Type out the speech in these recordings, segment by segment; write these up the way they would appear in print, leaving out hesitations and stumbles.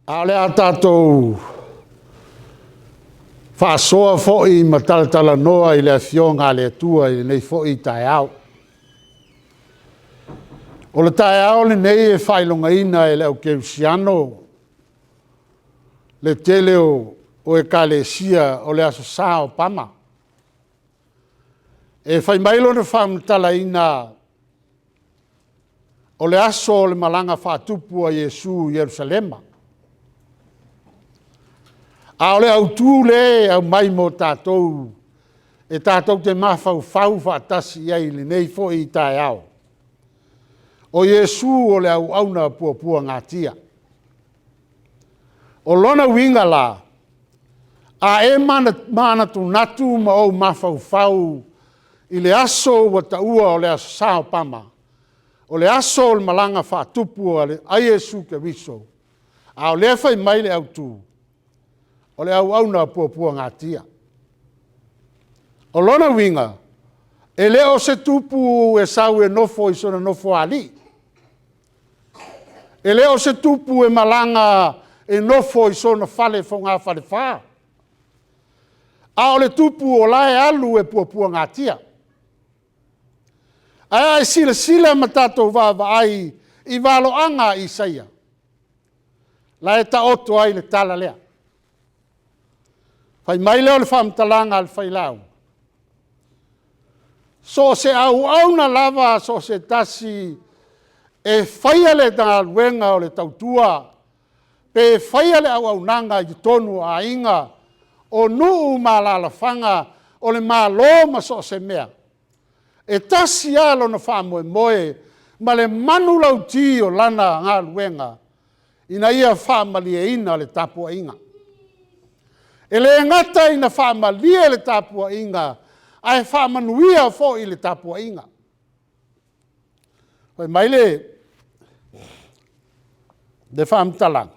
A le a tātou whaasoa fo'i ma talatala noa i le afionga le atua i nei fo'i tae au. O le tae au le nei e whailonga ina e le au keusiano le teleo o e kalesia o le aso sao pama. E whai mailo na whamtala ina o le aso o le malanga whaatupu a Yesu Yerusalema. A ole au tū le au mai mo tātou, e tātou te mawhau whaatasi ai le nei fo i tae au. O Yesu o le au auna pua ngātia. O lona winga la, a e mana tu natu ma o mawhau i le aso wa taua o le aso sao pama. O le aso o le malanga whaatupu a Yesu ke wiso. A o le whai mai le au tū. O le au auna pua ngātia. O lona winga, e leo se tupu e sau e nofo i sona nofo ali. E leo se tupu e malanga e nofo i sona fale fo ngā fale wha. A o le tupu o lae alu e pua ngātia. Ai sila matato vava ai i valo anga i saia. Lae ta oto ai le tala lea. Fai mai leo le whamtalanga al whai lau. So se au na lava, so se tasi, e whaia le tanga luenga o le tautua, pe whaia le au nanga i tonu a inga, o nuu malalawhanga, o le māloma so se mea. E tasi alo na whamoe moe, ma le manu lau ti o lana ngā luenga, ina ia whamali e ina le tapu a inga. E le ngata ina whaamalia le tapua inga, ai whaamanuia fo i le tapua inga. Hoi mai le whaamtalanga.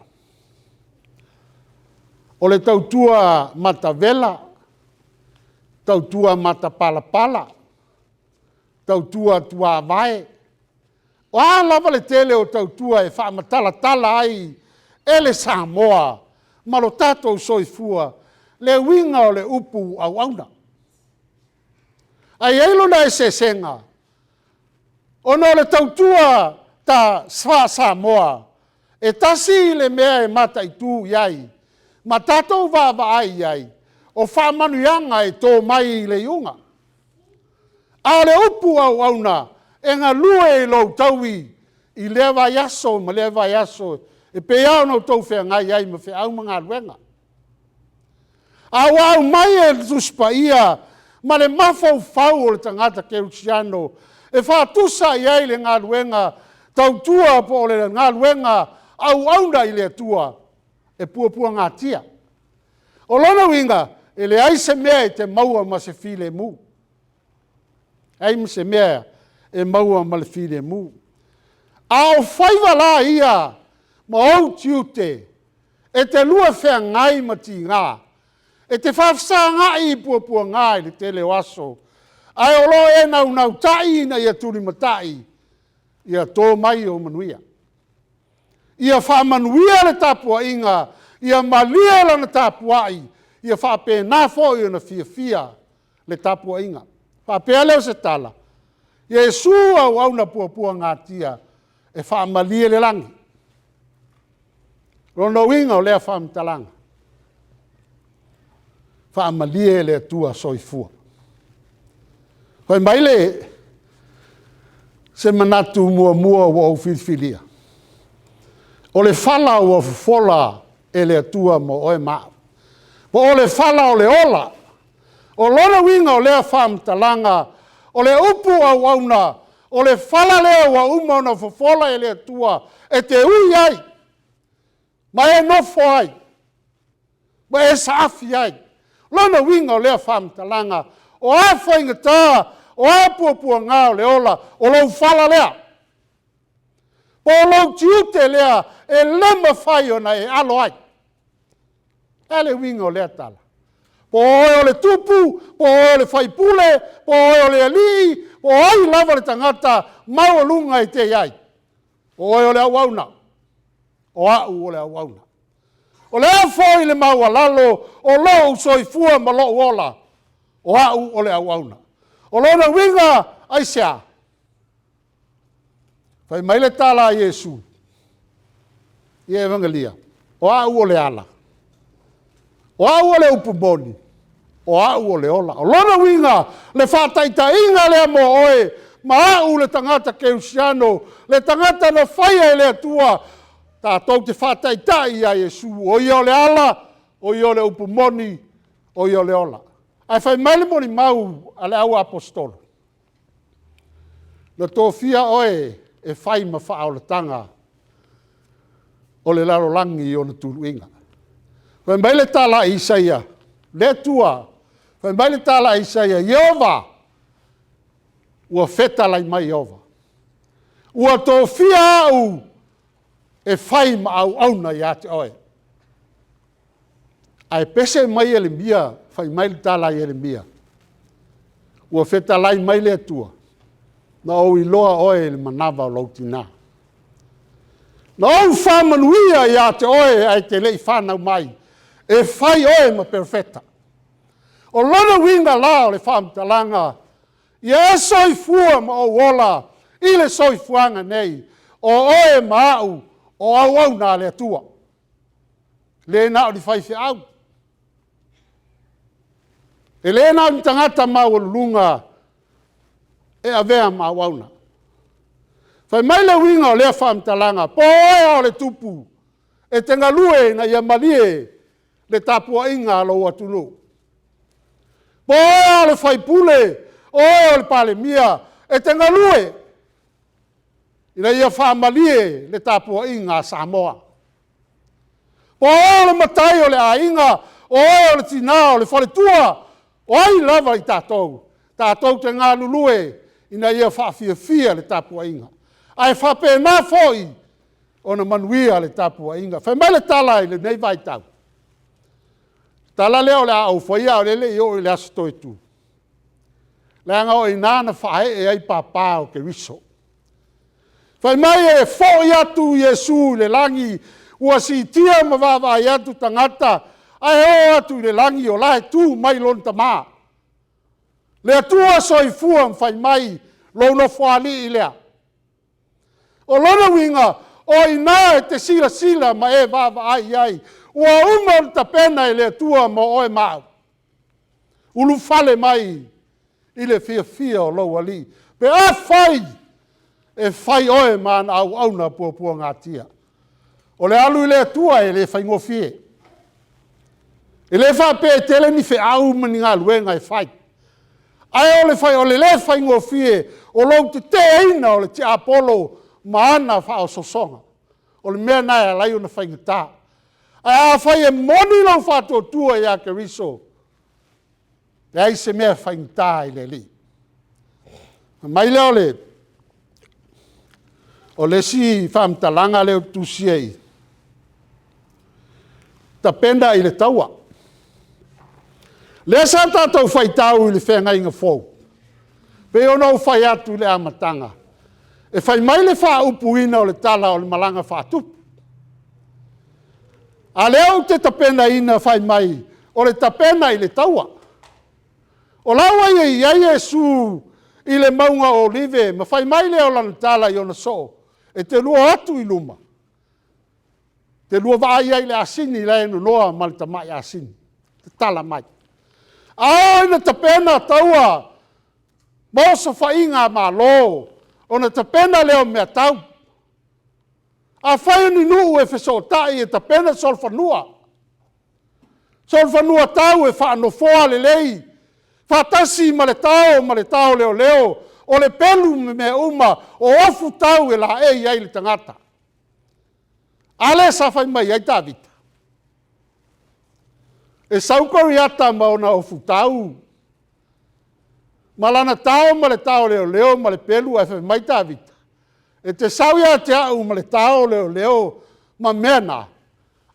O le tautua matavela, tautua matapalapala, tautua tua vae. O a lava le tele o tautua e whaamatalatala ai e le Samoa, malo tātou soifua, le winga o le upu au auna. Ai eilo na e se senga. Ono le tautua ta Samoa. E tasi le mea e mata i tū iai. Ma tātou vava ai iai. O whamanu yanga e tō mai le iunga. A le upu au auna. E ngā lue i lau taui. I lewa yaso ma lewa yaso. E pe au no tau whea ngai ai ma whea au mga luenga. A wau mai e tuspa ia, ma le mafau fau o le tangata Keusiano, e whātusa i ai le ngā luenga, tau tua po le ngā luenga, au auna i le tua, e pua ngā tia. O lona winga, e le aise mea e te maua ma se file mu. Aise mea e maua ma le file mu. A o whaiva la ia, ma au tiute, e te lua whea ngai ma ti ngā, e te whafsa ngai pua ngai le tele o aso. Ai o lo e nau tai na ia turi matai, ia tō mai o manuia. Ia whamanuia le tapua inga, ia malia la na tapua ai, ia whape nā fōi o na fia le tapua inga. Whape leo se tala. Ia e sua au na pua ngā tia, e whamalia le langi. Rono winga o lea whamtalanga. Whaamalie le tua soifua. Hoi maile se manatu mua wa o filfilia. O le fala o fola e le tua mo oe maa. O le fala o le ola. O lona winga o lea whamtalanga. O le upu au auna. O le fala lea wa umana fofola e le tua. E te ui ai. Ma e nofo ai. Ma e saafi ai. Lona winga o lea whamtalanga. O a whaingata, o a pua ngā o le ola, o lau whala lea. Po o lau tiute lea, e lema whai ona e alo ai. Ele winga o lea tala. Po o le tupu, po o le whaipule, po o le alii, po ai lava le tangata, mau lunga i te iai. O le au auna. O au o le au auna. O lea foi le maua lalo, o lo soifua ma lo ola. O au o le au auna. O lona winga ai sea. Fai mai le tala a Yesu. I evangelia. O au o le ala. O au o le upumoni. O au o le ola. O lona winga le whataita inga le mo oe. Ma au le tangata keusiano. Le tangata na whaia le atua. Tātou te whataita i a Yesu. O i o le ala. O i o le upumoni. O i o le ola. Ai whai mai le moni mau a le au apostolo. Le tō fia oe e whai ma wha o le tanga. O le laro langi i o na tuluinga. Whai mai le tala i Isaia. Le tua. Whai mai le tala i Isaia. Yehova. Ua feta lai mai Yehova. Ua tō fia au e whai ma au auna i ate oe. Ai pese mai ele mia. Whai mai le tala i ele mia. Ua feta lai mai le tua. Na o i loa oe le manawa o lautina. Na o whamanuia i a te oe ai te lei whanau mai. E whai oe ma perfecta. O lona winga la o le whamtalanga. I e soifua ma o wola. I le soifuanga nei. O oe ma au. O au au na le atua. Le na o li whaife au. E le na o ni tangata ma o lunga. E avea ma wauna. Whai mai le winga o lea whamtalanga. Po oe o le tupu. E te ngalue na iamalie le tapua inga lo atunu. Po oe o le whaipule. Oe o le pale mia. E te ngalue. Ina ia whamalie le tapua inga Samoa. Po oe o le matai o le ainga. Oe o le tina o le whaletua. Oai lava i tātou. Tātou te ngā lulue. Ina ia whaafia le tapua inga. Ai whapena foi o na manuia le tapua inga. Whai mai le tala i le nei vai tau. Tala leo le au whaia o lele i o i le asto e tu. Le anga o i nāna whae e ai pāpā o ke riso. Whai mai e fōi atu Yesu le langi ua si tia ma wawa i atu tangata. Ai o atu le langi o lahe tu mai lonta maa. Le atua soifua mwhai mai lono whaali i lea. O lona winga, o ina e te sila ma e wawa ai ai. Ua uma o ta pena i le atua mo oe mau. Ulu fale mai i le fia o lau ali. Pe a whai, e whai oe man au auna pua ngā tia. O le alu i le atua e le whai ngofie. E le whape tele ni whi au mani ngā luenga e whai. Ai ole fai ole le fai ngofie o lo te ina ole te Apollo maana fa o sosonga. Ole mea nai lai ona fai ngata. Ai a fai e moni lo fa to tua ia ke riso. Ai se mea fai ngata i le li. Mai le ole. Ole si fam talanga le tusiei. Ta penda i le taua. Le sa tātou whai tau i le whenga inga fōu. Pe ono whai atu le amatanga. E whai mai le wha upu ina o le tala o le malanga wha tupu. A leo te tapena ina whai mai o le tapena i le taua. O laua i ai Yesu i le maunga o olive ma whai mai le o lana tala i ona so. E te lua atu i luma. Te lua vai ai le asini le eno noa ma le tamai asini. Te tala mai. Ai na tapena taua. Mosa whainga ma lo. O na tapena leo mea tau. A whai ni nuu e wheso tai e tapena solfanua. Solfanua tau e whaano foa le lei. Whatasi ma le tau leo leo. O le pelu me uma. O ofu tau e la e iai le tangata. Ale sa whai mai ai tavita. E saukori ata ma ona o futau. Malana tau ma le tau leo leo ma le pelu e whai mai tavita. E te sauia te au ma le tau leo leo ma mena.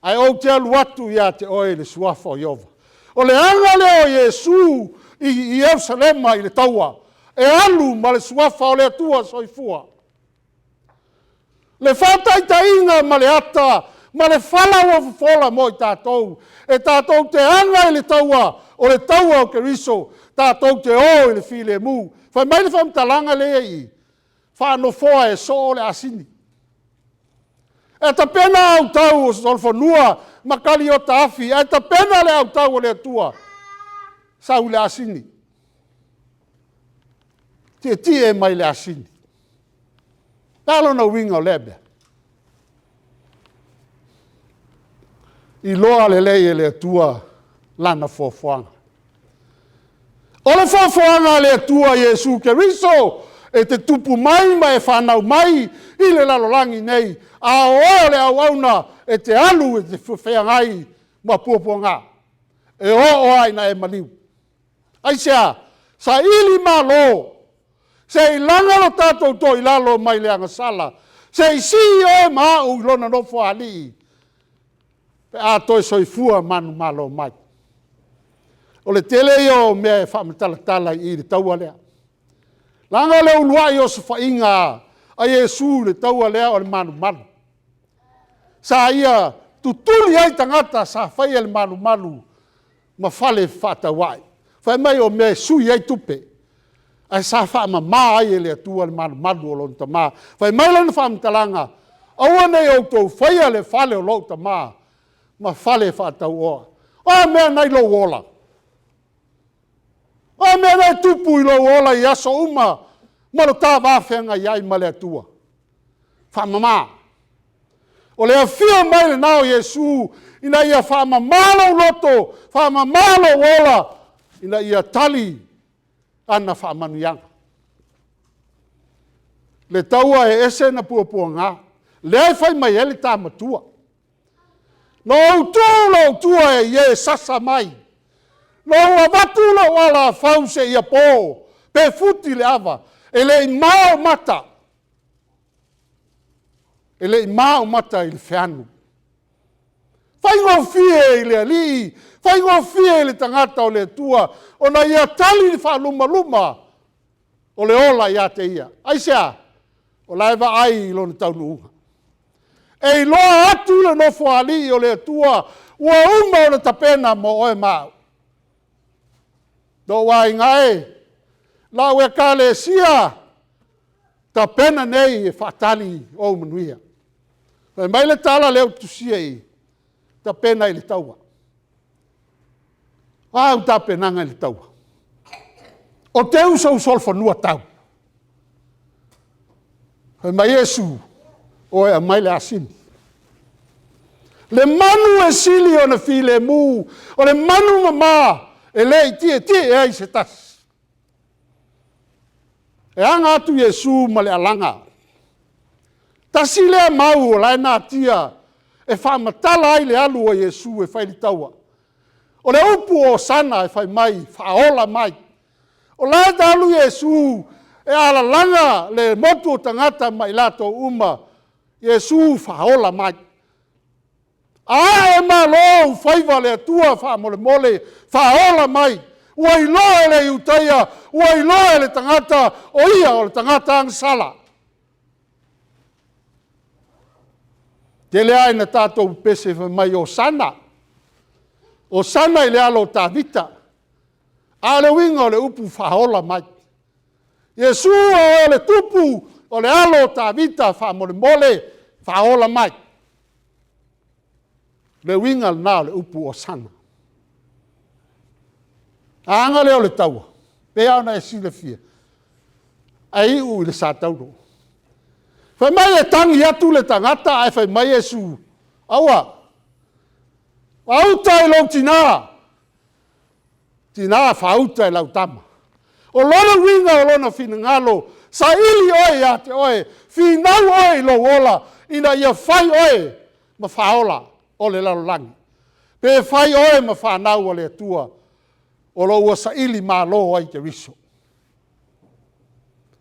Ai o te alu atu ia te oe le suafa o Iova. O le anga leo Yesu i Jerusalema i le taua. E alu ma le suafa o le atua soifua. Le whataita inga ma le ata ma le whala ua fola mo i tātou. E tātou te anga i le taua, o le taua o Keriso, tātou te o i le file mu. Whai mai le whamtalanga le i, whanofoa e so le asini. E ta pena au tau o solfonua, makali o taafi, e ta pena le au tau o le atua, sau le asini. Tie mai le asini. Talo na winga o lebe. I loa le lei e le atua lana fofoanga. O le fofoanga le atua Iesu Keriso e te tupu mai ma e whanau mai i le lalolangi nei. A o le awauna e te alu e te whewhengai ma puapuanga. E o aina e maliu. Aisea, sa ili ma lo. Se i langalo tātou to i lalo mai le angasala. Se i si o maa u lona nofo ali. Pe a toi soifua manu malo mai. O le tele o mea e whaamatalatala i le taua lea. Langa le uluai o se whainga a Iesu le taua lea o le manu manu. Sa ia tutuli ai tangata sa whaia le manu manu ma whale whatawai. Whai mai o mea sui ai tupe. Ai sa wha ma ai e le atua le manu manu o lonta maa. Whai mai lana whaamatalanga. Aua nei o tau whaia le whale o lonta maa. Ma whale whatau oa. O mea nei lo wola. O mea nei tupu i lo wola i aso uma. Maro tā wāwhenga iai ma le atua. Whamama. O le awhia mai le nao Iesu. Ina ia whamamalo loto. Whamamalo wola. Ina ia tali. Ana whamanuianga. Le taua e ese na puapua ngā. Le ai whai mai ele tā matua. No tua e ie sasa mai. No watu lo wala fause ia po. Pe futi le ava. Ele i mao mata. Ele i mao mata i le whianu. Whaingo fie i le ali. Whaingo fie i le tangata o le tua. O na ia tali ni whaluma luma. O le ola ia te ia. Aisea. O laiva ai i lona taunu unga. E loa atu le nofo ali o le tua. Ua uma o le tapena mo oe mau. Do wai ngai. La ue ka le sia. Tapena nei e whatali o manuia. Pai mai le tala leo tusia i. Tapena i le taua. Au tapenanga i le taua. O te usau solfonua tau. Pai mai Iesu. O e mai le asini. Le manu e sili o na file mu. O le manu mama. E le i tie e ai se tas. E anga atu Iesu ma le alanga. Tasi lea mau o lai nā tia. E whamatala ai le alu o Iesu e whai li taua. O le upu o sana e whai mai. Whaola mai. O lai talu Iesu. E ala langa le motu o tangata mai lato uma. Iesu whaola mai. A e malo whaiva le atua wha mole mole. Whaola mai. Ua i loa le iutaia. Ua i loa le tangata. O ia o le tangata angsala. Te lea ina tātou pese mai o sana. O sana i le alo tā vita. A le winga o le upu whaola mai. Iesu o le tupu o le alo tā vita wha mole mole whaola mai. Le winga na le upu o sana. A anga leo le taua. Pea ona e sile fia. Ai u le sa tauro. Whai mai e tangi atu le tangata ai whai mai Iesu. Aua. Auta e lau tina. Tina whauta e lau tama. O lona winga o lona fina ngalo. Sa ili oe ia te oe. Finau oe lo wola. Ina ia whai oe. Ma whaola. O le lalolangi. Pe whai oe ma whanau o le atua. O lo ua sa ili ma lo ai te riso.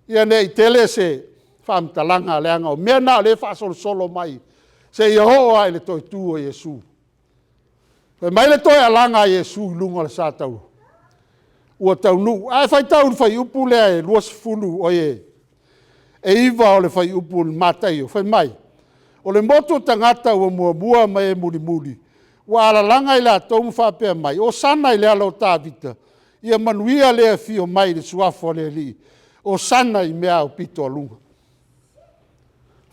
Ia nei tele se whamtalanga leanga o mea na le whaasolo solo mai. Se Yehoa e le toi tu o Iesu. Pe mai le toi alanga Iesu lunga le sa tau. Ua tau nu. Ai whai tau le whai upu lea e luas fulu o e. E iwa o le whai upu le matai o. Whai mai. O le moto tangata ua mua mai e muli. Wa alalanga i la tau whapea mai. O sana i le alo tāwita. Ia manuia lea fio mai le suafo le li. O sana i mea o pito alunga.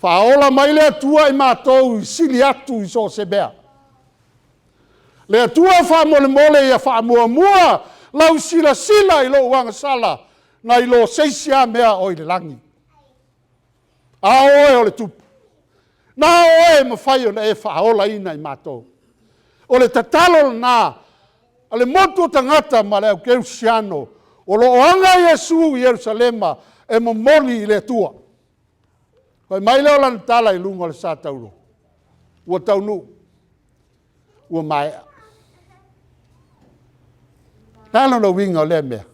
Whaola mai lea tua i mātou i sili atu i so se bea. Lea tua wha mole ia wha mua. Lau sila i lo wanga sala. Na i lo seisia mea o i le langi. A oe o le tupu. Na oe mawhai o na e whaola ina i mātou. O le tatalo na, a le motu o tangata ma le au keu siano, o lo oanga Yesu i Yerusalema e momoli i le tua. Koe mai leo lan tala i lunga le sa tauro. Ua taunu. Ua maea. Talo na winga o le mea.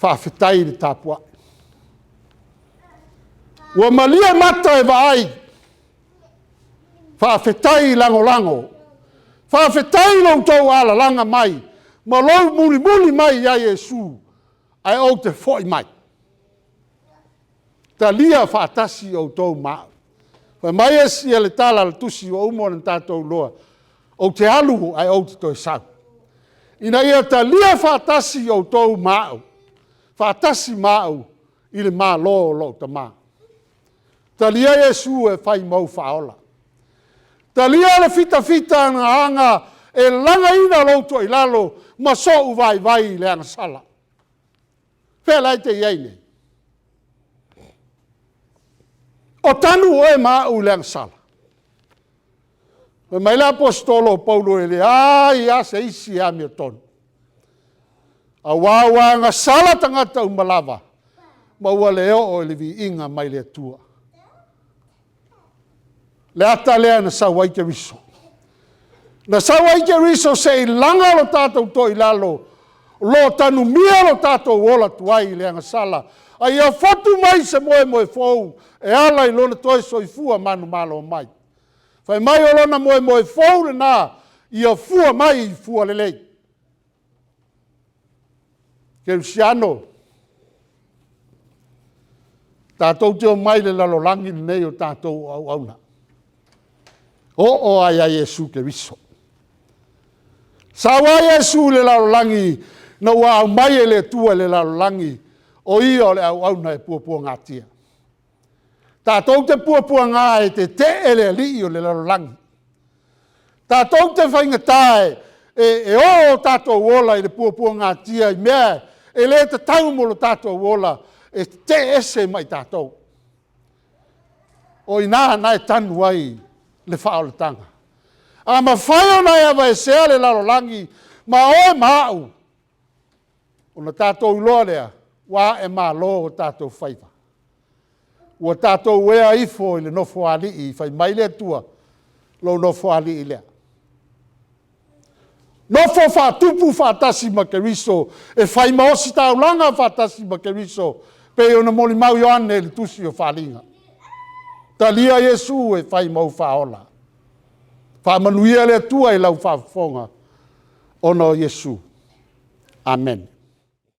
Whaafetai le tapua. Ua malia mata e vaai. Whaafetai lango. Whaafetai lau tau ala langa mai. Ma lau muli mai ia Yesu. Ai au te foi mai. Ta lia whaatasi au tau maa. Wha mai esi ele tala le tusi o umo na tātou loa. Au te alu ai au te toi sau. Ina ia ta lia whaatasi au tau maa. Whaatasi maa i le maa lo ta maa. Ta lia Yesu e whai mau whaola. Ta lia le fita na anga e langa ina lauto i lalo ma so u vai le anga sala. Whela te iei nei. O tanu e maa u le anga sala. Me mai le apostolo Paulo e le ai ase isi a mea tonu. A wawa nga sala tangata umalava. Ma ua leo o le vi inga mai le tua. Le ata lea na sawai ke riso. Na sawai ke riso se langa lo tātou to i lalo. Lo tanu mia lo tātou wola tuai le anga sala. A ia fotu mai se moe fou. E ala i lona toi soifua manu malo mai. Fai mai o lona moe fou le na. Ia fua mai i fua lelei. Ke usiano. Tātou teo mai le lalo langi nei o tātou au auna. O ai Yesu ke riso. Sawa Yesu le lalolangi na ua au mai le tua le lalolangi o ia le au na e puapua ngatia. Tātou te puapua ngā e te ele li o le lalolangi. Tātou te whaingatae e o tātou wola i le puapua ngatia i mea e le te tau mo lo tātou wola e te ese mai tātou. O ina na e tanu ai le whaoletanga. A ma whaio na ea vai sea le lalolangi, ma oe mau. O na tātou loa lea, wā e mā lo o tātou whaiva. Ua tātou wea ifo i le nofo ali i, whai mai lea tua, lo nofo ali i lea. Nofo whātupu whātasi ma ke riso, e whai maosi tāu langa whātasi ma ke riso, pe o na moli mau yoane le tusi o whalinga. Ta lia Yesu e whai mau whaola. Whamanuia le tua i lau whafonga. Ono Yesu. Amen.